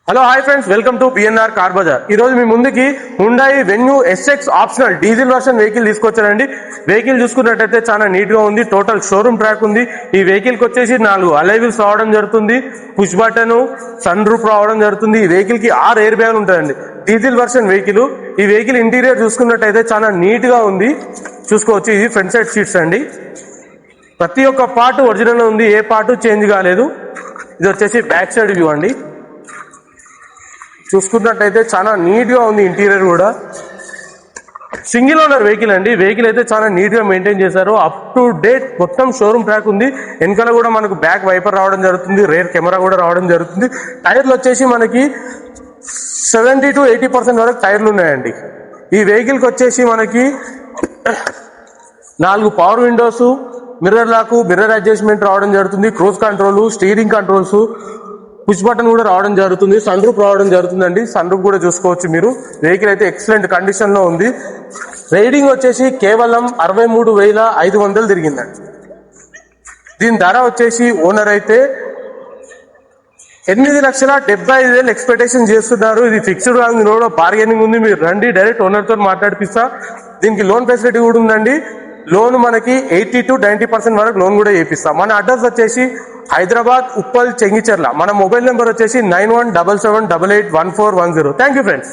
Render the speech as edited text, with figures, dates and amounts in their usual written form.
Hello hi friends, welcome to BNR car bazaar. ఈ రోజు మీ ముందుకి Hyundai Venue SX optional diesel version vehicle తీసుకొచ్చారండి. వెహికల్ చూసుకున్నట్టయితే చాలా నీట్ గా ఉంది. టోటల్ షోరూమ్ ట్రాక్ ఉంది. ఈ వెహికల్ కి వచ్చేసి 4 అలై వీల్స్ రావడం జరుగుతుంది. పుష్ బటన్, సన్ రూఫ్ రావడం జరుగుతుంది. ఈ వెహికల్ కి 6 ఎయిర్ బ్యాగులు ఉంటాయండి. Diesel version vehicle. ఈ వెహికల్ ఇంటీరియర్ చూసుకున్నట్టయితే చాలా నీట్ గా ఉంది. చూసుకోవచ్చు, ఇది ఫ్రంట్ సైడ్ సీట్స్ అండి. ప్రతి ఒక్క పార్ట్ ఒరిజినల్ ఉంది, ఏ పార్ట్ చేంజ్ కాలేదు. ఇది వచ్చేసి బ్యాక్ సైడ్ వ్యూ అండి. చూసుకున్నట్టయితే చాలా నీట్ గా ఉంది. ఇంటీరియర్ కూడా సింగిల్ ఓనర్ వెహికల్ అండి. వెహికల్ అయితే చాలా నీట్ గా మెయింటైన్ చేశారు. అప్ టు డేట్ మొత్తం షోరూమ్ ట్రాక్ ఉంది. వెనకాల కూడా మనకు బ్యాక్ వైపర్ రావడం జరుగుతుంది. రేర్ కెమెరా కూడా రావడం జరుగుతుంది. టైర్లు వచ్చేసి మనకి 70 to 80% వరకు టైర్లు ఉన్నాయండి. ఈ వెహికల్ కి వచ్చేసి మనకి 4 power windows, mirror lock, mirror adjustment రావడం జరుగుతుంది. Cruise control, steering controls, push button కూడా రావడం జరుగుతుంది. సన్ రూఫ్ రావడం జరుగుతుందండి. సన్ రూఫ్ కూడా చూసుకోవచ్చు మీరు. వెహికల్ అయితే ఎక్సలెంట్ కండిషన్ లో ఉంది. రైడింగ్ వచ్చేసి కేవలం 63,500 తిరిగిందండి. దీని ధర వచ్చేసి ఓనర్ అయితే 8,75,000 ఎక్స్పెక్టేషన్ చేస్తున్నారు. ఇది ఫిక్స్డ్ కాదు, ఇందులో బార్గెనింగ్ ఉంది. మీరు రండి, డైరెక్ట్ ఓనర్ తో మాట్లాడిపిస్తా. దీనికి లోన్ ఫెసిలిటీ కూడా ఉందండి. లోన్ మనకి 80 to 90% వరకు లోన్ కూడా చేపిస్తాం. మన అడ్రస్ వచ్చేసి హైదరాబాద్, ఉప్పల్, చెంగిచెర్ల. మన మొబైల్ నెంబర్ వచ్చేసి 9177881410. Thank you friends.